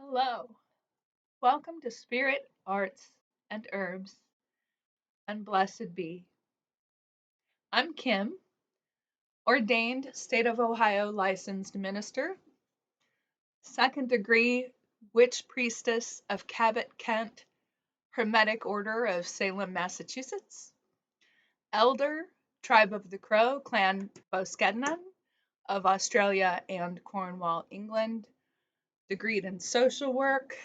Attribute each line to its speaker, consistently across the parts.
Speaker 1: Hello, welcome to Spirit, Arts, and Herbs, and Blessed Be. I'm Kim, ordained State of Ohio licensed minister, second degree witch priestess of Cabot, Kent, Hermetic Order of Salem, Massachusetts, elder, Tribe of the Crow, Clan Boskednan of Australia and Cornwall, England, degreed in social work,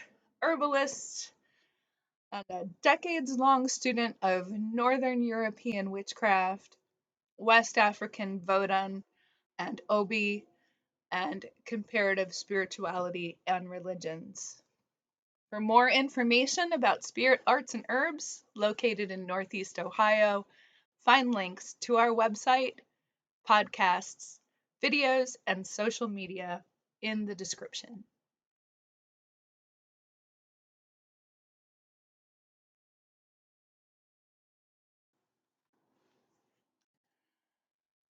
Speaker 1: herbalist, and a decades-long student of Northern European witchcraft, West African Voodoo and Obi, and comparative spirituality and religions. For more information about spirit arts and herbs located in Northeast Ohio, find links to our website, podcasts, videos, and social media in the description.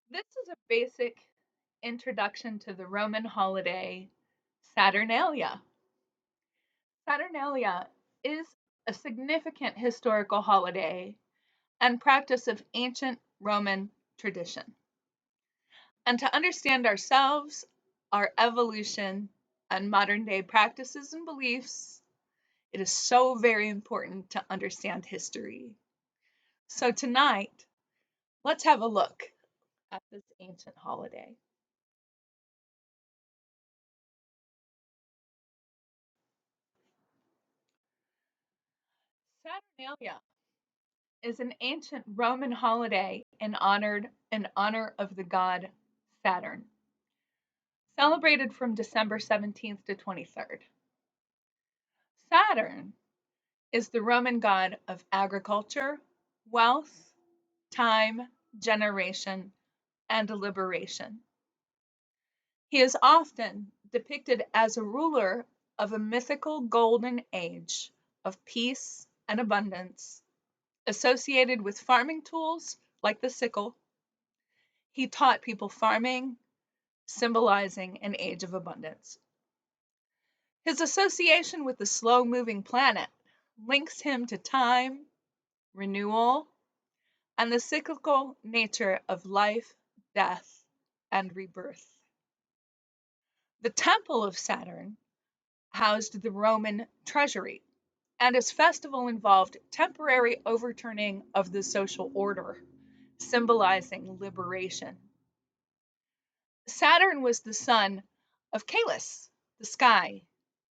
Speaker 1: This is a basic introduction to the Roman holiday Saturnalia. Saturnalia is a significant historical holiday and practice of ancient Roman tradition. And to understand ourselves, our evolution, and modern day practices and beliefs, it is so very important to understand history. So tonight, let's have a look at this ancient holiday. Saturnalia is an ancient Roman holiday in honor of the god Saturn, celebrated from December 17th to 23rd. Saturn is the Roman god of agriculture, wealth, time, generation, and liberation. He is often depicted as a ruler of a mythical golden age of peace and abundance associated with farming tools like the sickle. He taught people farming, symbolizing an age of abundance. His association with the slow moving planet links him to time, renewal, and the cyclical nature of life, death, and rebirth. The Temple of Saturn housed the Roman treasury, and his festival involved temporary overturning of the social order, symbolizing liberation. Saturn was the son of Caelus, the sky,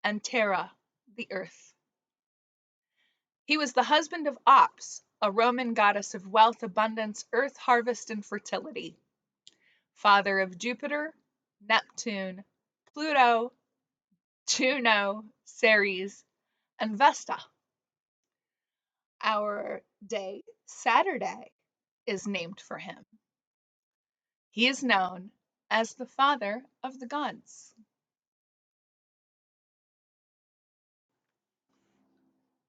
Speaker 1: and Terra, the earth. He was the husband of Ops, a Roman goddess of wealth, abundance, earth, harvest, and fertility, father of Jupiter, Neptune, Pluto, Juno, Ceres, and Vesta. Our day, Saturday, is named for him. He is known as the father of the gods.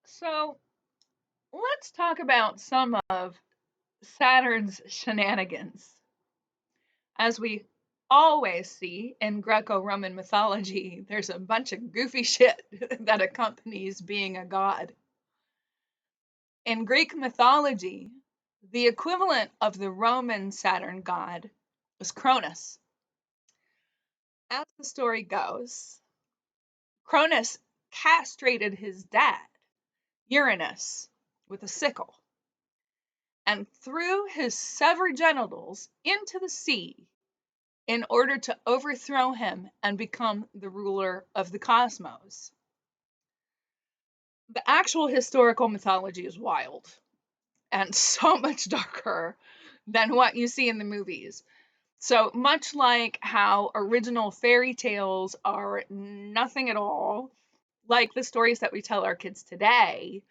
Speaker 1: So let's talk about some of Saturn's shenanigans. As we always see in Greco-Roman mythology, there's a bunch of goofy shit that accompanies being a god. In Greek mythology, the equivalent of the Roman Saturn god was Cronus. As the story goes, Cronus castrated his dad, Uranus, with a sickle and threw his severed genitals into the sea in order to overthrow him and become the ruler of the cosmos. The actual historical mythology is wild and so much darker than what you see in the movies. So much like how original fairy tales are nothing at all like the stories that we tell our kids today,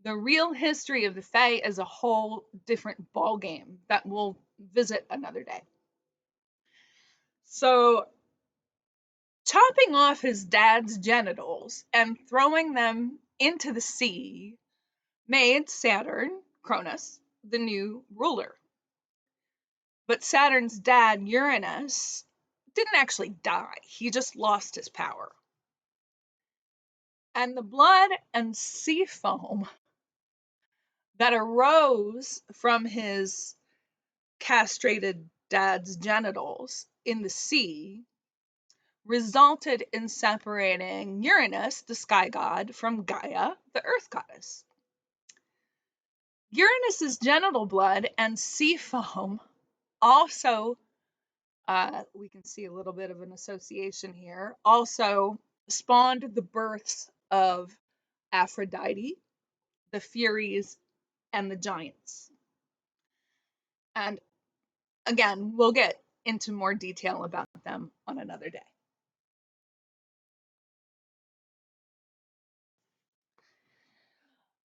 Speaker 1: the real history of the Fae is a whole different ballgame that we'll visit another day. So, chopping off his dad's genitals and throwing them into the sea made Saturn, Cronus, the new ruler. But Saturn's dad, Uranus, didn't actually die. He just lost his power. And the blood and sea foam that arose from his castrated dad's genitals in the sea resulted in separating Uranus, the sky god, from Gaia, the earth goddess. Uranus's genital blood and sea foam also, we can see a little bit of an association here, also spawned the births of Aphrodite, the Furies, and the Giants. And again, we'll get into more detail about them on another day.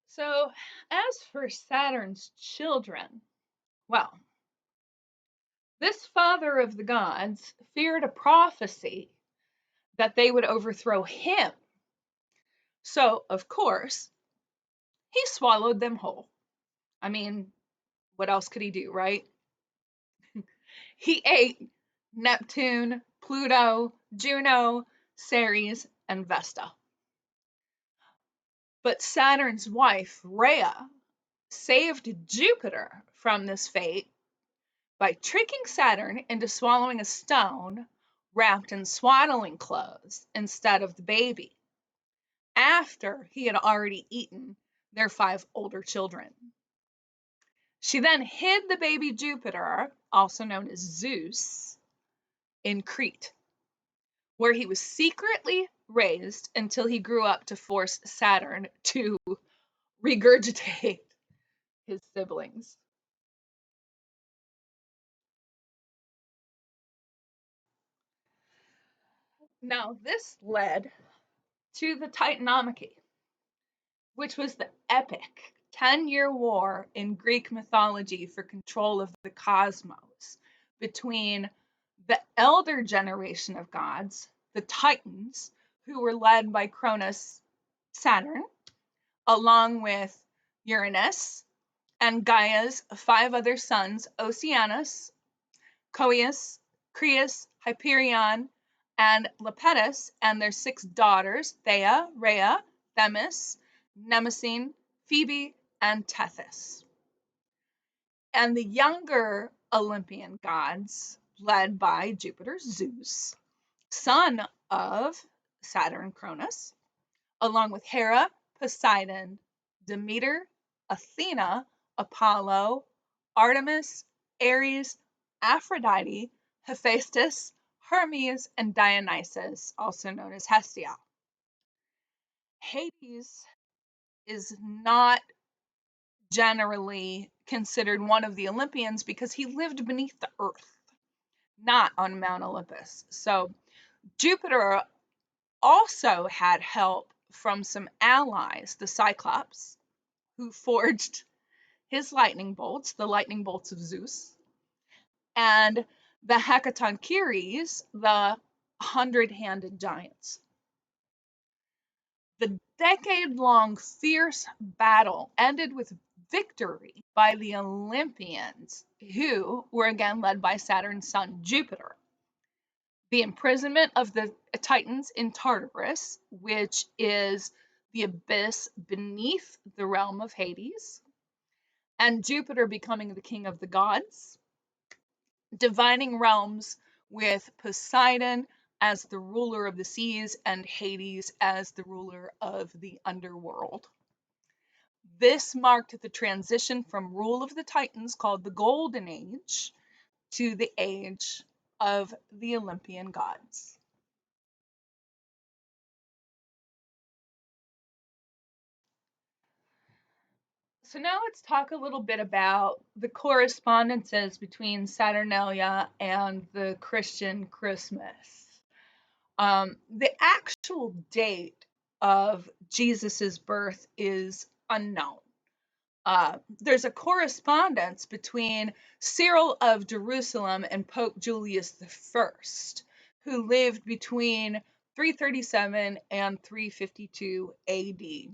Speaker 1: So, as for Saturn's children, well, this father of the gods feared a prophecy that they would overthrow him. So, of course, he swallowed them whole. I mean, what else could he do, right? He ate Neptune, Pluto, Juno, Ceres, and Vesta. But Saturn's wife, Rhea, saved Jupiter from this fate by tricking Saturn into swallowing a stone wrapped in swaddling clothes instead of the baby, after he had already eaten their 5 older children. She then hid the baby Jupiter, also known as Zeus, in Crete, where he was secretly raised until he grew up to force Saturn to regurgitate his siblings. Now, this led to the Titanomachy, which was the epic 10-year war in Greek mythology for control of the cosmos between the elder generation of gods, the Titans, who were led by Cronus, Saturn, along with Uranus and Gaia's 5 other sons, Oceanus, Coeus, Creus, Hyperion, and Lepidus, and their 6 daughters, Thea, Rhea, Themis, Mnemosyne, Phoebe, and Tethys. And the younger Olympian gods, led by Jupiter, Zeus, son of Saturn, Cronus, along with Hera, Poseidon, Demeter, Athena, Apollo, Artemis, Ares, Aphrodite, Hephaestus, Hermes, and Dionysus, also known as Hestia. Hades is not generally considered one of the Olympians because he lived beneath the earth, not on Mount Olympus. So Jupiter also had help from some allies, the Cyclops, who forged his lightning bolts, the lightning bolts of Zeus, and the Hecatoncheires, the 100-handed giants. The decade-long fierce battle ended with victory by the Olympians, who were again led by Saturn's son Jupiter. The imprisonment of the Titans in Tartarus, which is the abyss beneath the realm of Hades, and Jupiter becoming the king of the gods, dividing realms with Poseidon as the ruler of the seas and Hades as the ruler of the underworld. This marked the transition from rule of the Titans, called the Golden Age, to the age of the Olympian gods. So now let's talk a little bit about the correspondences between Saturnalia and the Christian Christmas. The actual date of Jesus's birth is unknown. There's a correspondence between Cyril of Jerusalem and Pope Julius I, who lived between 337 and 352 AD.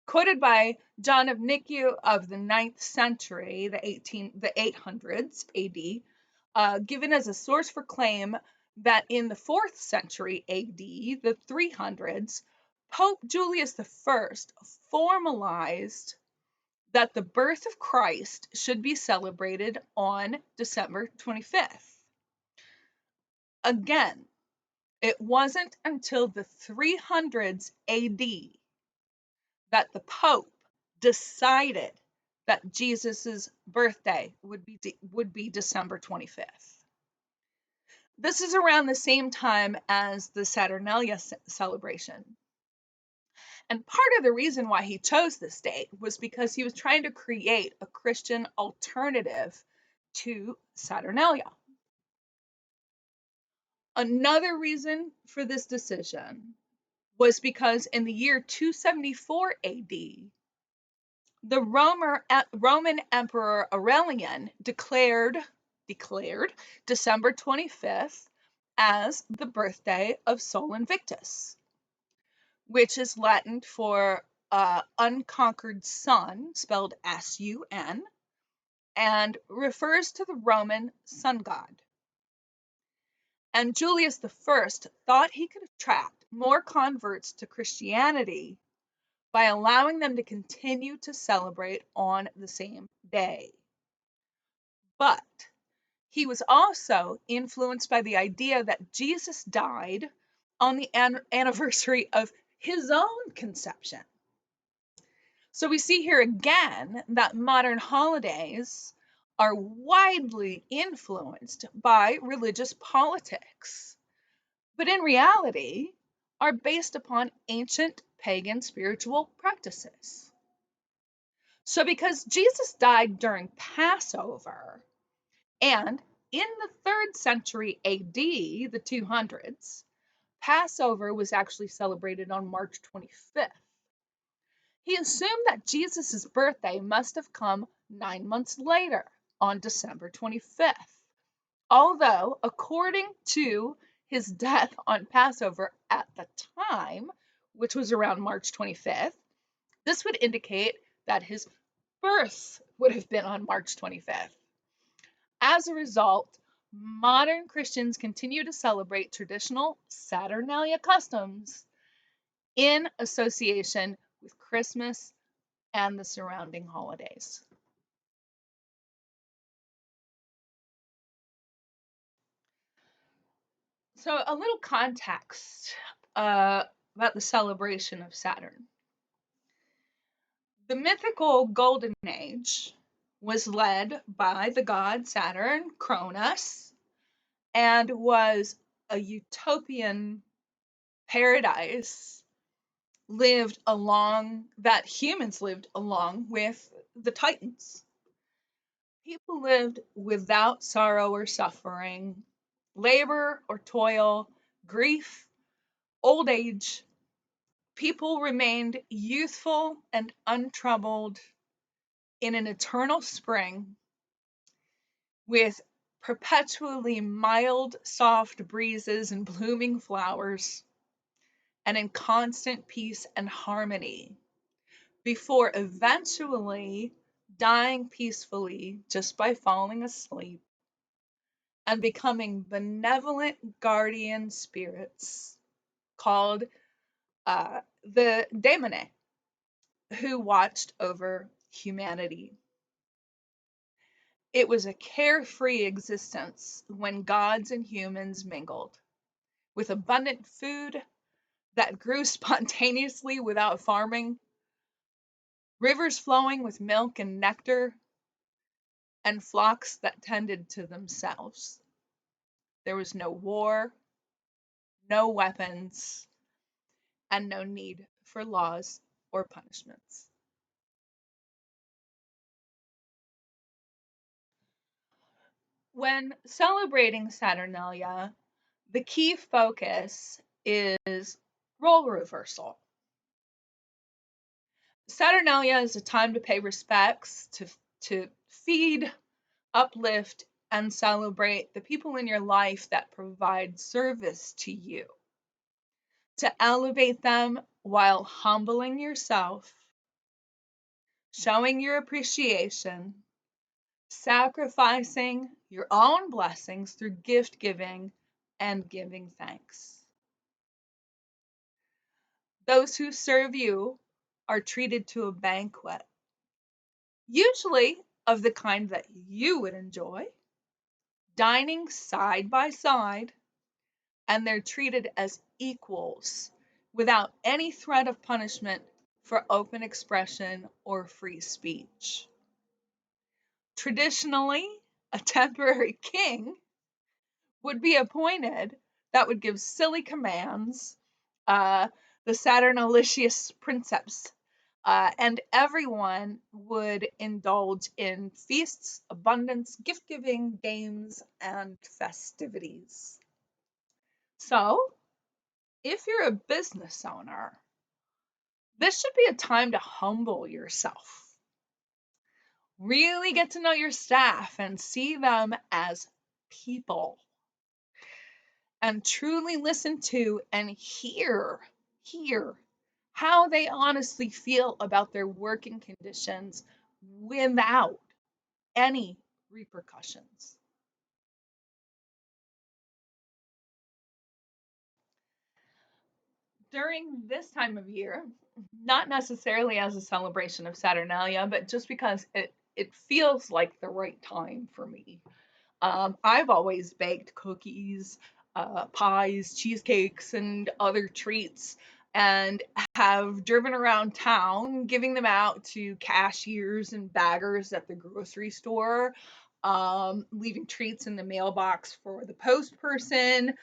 Speaker 1: Quoted by John of Nicaea of the 9th century, the 800s AD, given as a source for claim that in the 4th century AD, the 300s, Pope Julius I formalized that the birth of Christ should be celebrated on December 25th. Again, it wasn't until the 300s AD that the Pope decided that Jesus's birthday would be December 25th. This is around the same time as the Saturnalia celebration. And part of the reason why he chose this date was because he was trying to create a Christian alternative to Saturnalia. Another reason for this decision was because in the year 274 AD, the Roman Emperor Aurelian declared December 25th as the birthday of Sol Invictus, which is Latin for unconquered sun, spelled S-U-N, and refers to the Roman sun god. And Julius I thought he could attract more converts to Christianity by allowing them to continue to celebrate on the same day. But he was also influenced by the idea that Jesus died on the anniversary of his own conception. So we see here again that modern holidays are widely influenced by religious politics, but in reality are based upon ancient pagan spiritual practices. So because Jesus died during Passover, and in the 3rd century AD, the 200s, Passover was actually celebrated on March 25th. He assumed that Jesus' birthday must have come 9 months later, on December 25th. Although, according to his death on Passover at the time, which was around March 25th, this would indicate that his birth would have been on March 25th. As a result, modern Christians continue to celebrate traditional Saturnalia customs in association with Christmas and the surrounding holidays. So a little context about the celebration of Saturn. The mythical Golden Age was led by the god Saturn, Cronus, and was a utopian paradise that humans lived along with the Titans. People lived without sorrow or suffering, labor or toil, grief, old age. People remained youthful and untroubled in an eternal spring with perpetually mild, soft breezes and blooming flowers, and in constant peace and harmony, before eventually dying peacefully just by falling asleep and becoming benevolent guardian spirits called the daemone, who watched over humanity. It was a carefree existence when gods and humans mingled, with abundant food that grew spontaneously without farming, rivers flowing with milk and nectar, and flocks that tended to themselves. There was no war, no weapons, and no need for laws or punishments. When celebrating Saturnalia, the key focus is role reversal. Saturnalia is a time to pay respects, to feed, uplift, and celebrate the people in your life that provide service to you, to elevate them while humbling yourself, showing your appreciation, sacrificing your own blessings through gift giving and giving thanks. those who serve you are treated to a banquet, usually of the kind that you would enjoy, dining side by side, and they're treated as equals without any threat of punishment for open expression or free speech. Traditionally, a temporary king would be appointed that would give silly commands, the Saturnalicious princeps, and everyone would indulge in feasts, abundance, gift giving, games, and festivities. So, if you're a business owner, this should be a time to humble yourself. Really get to know your staff and see them as people, and truly listen to and hear how they honestly feel about their working conditions without any repercussions. During this time of year, not necessarily as a celebration of Saturnalia, but just because it feels like the right time for me. I've always baked cookies, pies, cheesecakes, and other treats, and have driven around town giving them out to cashiers and baggers at the grocery store, leaving treats in the mailbox for the post person,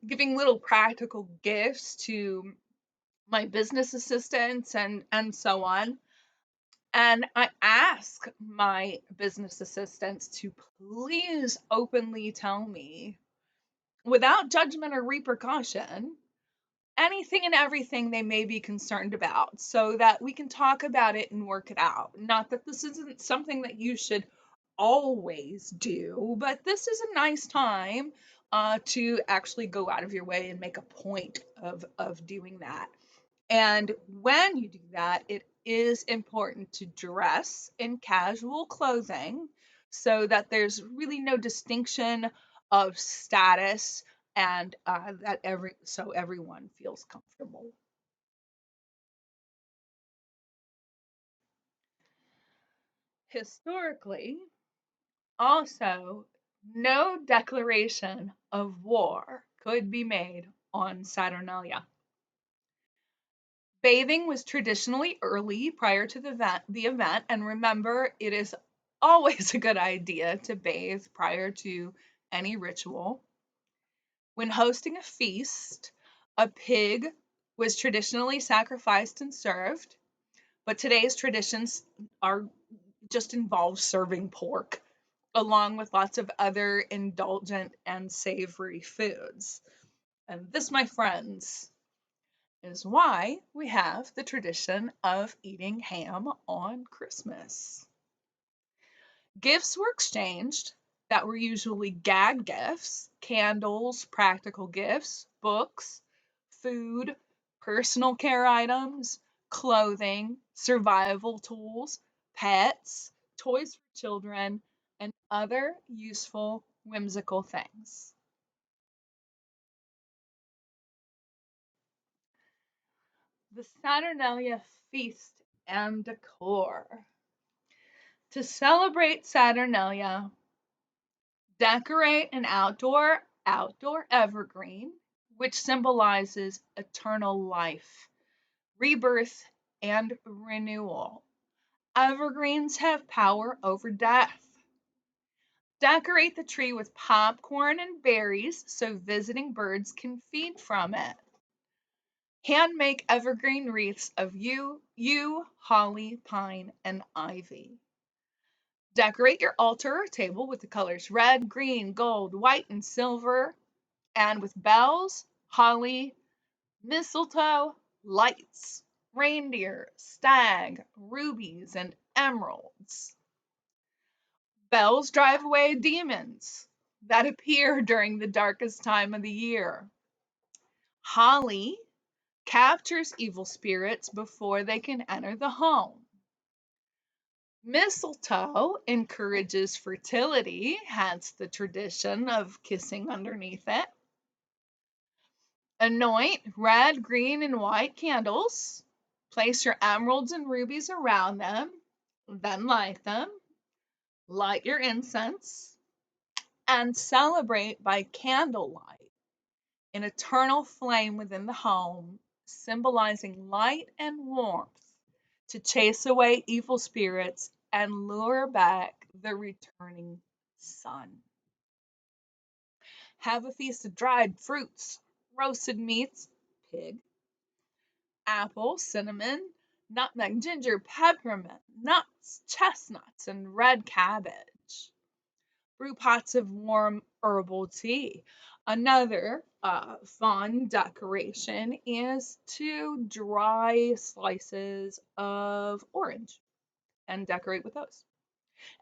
Speaker 1: giving little practical gifts to my business assistants and so on. And I ask my business assistants to please openly tell me, without judgment or repercussion, anything and everything they may be concerned about so that we can talk about it and work it out. Not that this isn't something that you should always do, but this is a nice time to actually go out of your way and make a point of doing that. And when you do that, it is important to dress in casual clothing so that there's really no distinction of status, and that everyone feels comfortable. Historically, also, no declaration of war could be made on Saturnalia. Bathing was traditionally early prior to the event, and remember, it is always a good idea to bathe prior to any ritual. When hosting a feast, a pig was traditionally sacrificed and served, but today's traditions are just involve serving pork along with lots of other indulgent and savory foods. And this, my friends, is why we have the tradition of eating ham on Christmas. Gifts were exchanged that were usually gag gifts, candles, practical gifts, books, food, personal care items, clothing, survival tools, pets, toys for children, and other useful, whimsical things. The Saturnalia feast and decor. To celebrate Saturnalia, decorate an outdoor evergreen, which symbolizes eternal life, rebirth, and renewal. Evergreens have power over death. Decorate the tree with popcorn and berries so visiting birds can feed from it. Hand make evergreen wreaths of yew, holly, pine, and ivy. Decorate your altar or table with the colors red, green, gold, white, and silver, and with bells, holly, mistletoe, lights, reindeer, stag, rubies, and emeralds. Bells drive away demons that appear during the darkest time of the year. Holly captures evil spirits before they can enter the home. Mistletoe encourages fertility, hence the tradition of kissing underneath it. Anoint red, green, and white candles. Place your emeralds and rubies around them. Then light them. Light your incense. And celebrate by candlelight, an eternal flame within the home, symbolizing light and warmth to chase away evil spirits and lure back the returning sun. Have a feast of dried fruits, roasted meats, pig, apple, cinnamon, nutmeg, ginger, peppermint, nuts, chestnuts, and red cabbage. Brew pots of warm herbal tea. Another fun decoration is to dry slices of orange and decorate with those.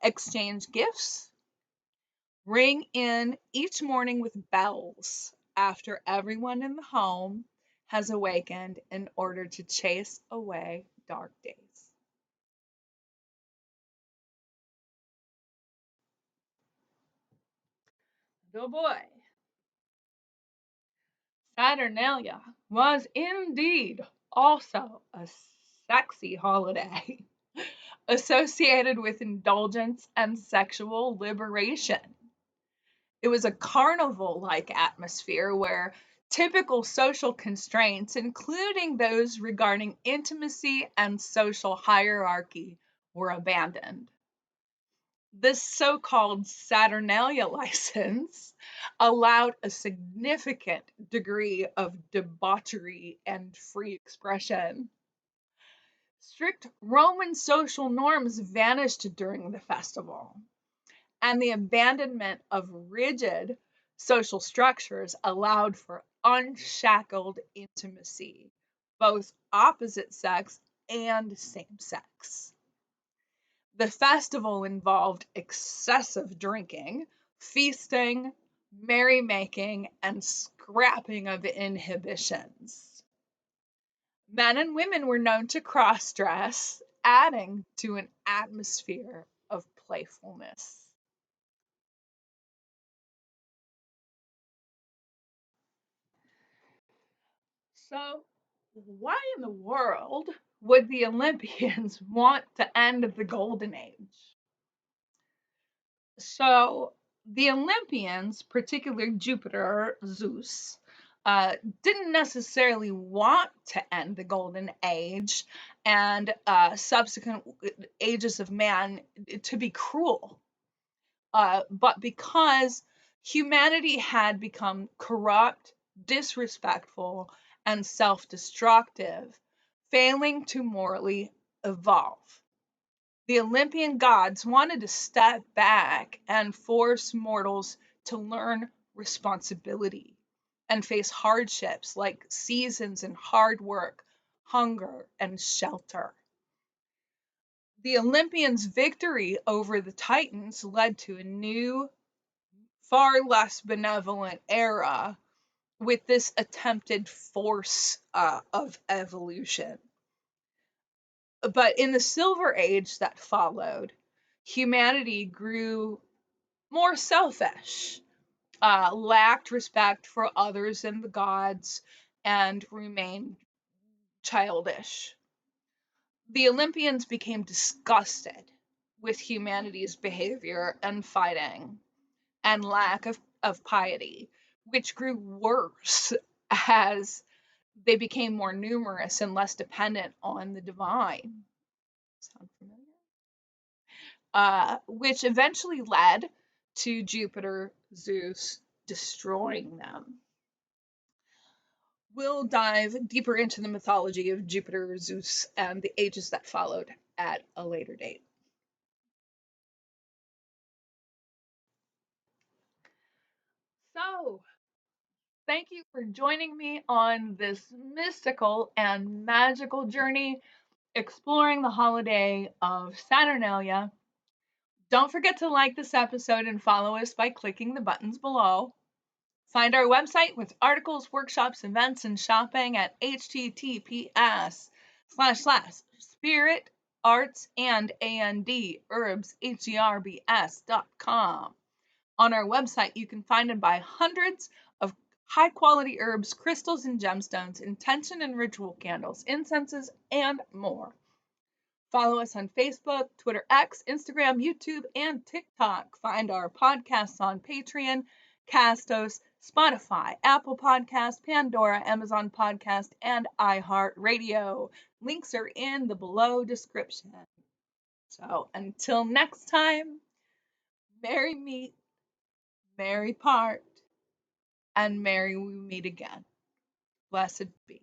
Speaker 1: Exchange gifts. Ring in each morning with bells after everyone in the home has awakened in order to chase away dark days. Oh boy. Saturnalia was indeed also a sexy holiday associated with indulgence and sexual liberation. It was a carnival like atmosphere where typical social constraints, including those regarding intimacy and social hierarchy, were abandoned. This so called Saturnalia license allowed a significant degree of debauchery and free expression. Strict Roman social norms vanished during the festival, and the abandonment of rigid social structures allowed for unshackled intimacy, both opposite sex and same sex. The festival involved excessive drinking, feasting, merrymaking, and scrapping of inhibitions. Men and women were known to cross dress, adding to an atmosphere of playfulness. So, why in the world would the Olympians want to end the Golden Age? So, the Olympians, particularly Jupiter, Zeus, didn't necessarily want to end the Golden Age and subsequent ages of man to be cruel, but because humanity had become corrupt, disrespectful, and self destructive, failing to morally evolve. The Olympian gods wanted to step back and force mortals to learn responsibility and face hardships like seasons and hard work, hunger, and shelter. The Olympians' victory over the Titans led to a new, far less benevolent era with this attempted force of evolution. But in the Silver Age that followed, humanity grew more selfish, lacked respect for others and the gods, and remained childish. The Olympians became disgusted with humanity's behavior and fighting and lack of piety, which grew worse as they became more numerous and less dependent on the divine. Sound familiar? Which eventually led to Jupiter, Zeus destroying them. We'll dive deeper into the mythology of Jupiter, Zeus, and the ages that followed at a later date. So, thank you for joining me on this mystical and magical journey exploring the holiday of Saturnalia. Don't forget to like this episode and follow us by clicking the buttons below. Find our website with articles, workshops, events, and shopping at https://spirit arts and herbs herbs.com. On our website, you can find and buy hundreds of high quality herbs, crystals and gemstones, intention and ritual candles, incenses, and more. Follow us on Facebook, Twitter X, Instagram, YouTube, and TikTok. Find our podcasts on Patreon, Castos, Spotify, Apple Podcast, Pandora, Amazon Podcast, and iHeartRadio. Links are in the below description. So until next time, merry meet, merry part, and merry we meet again. Blessed be.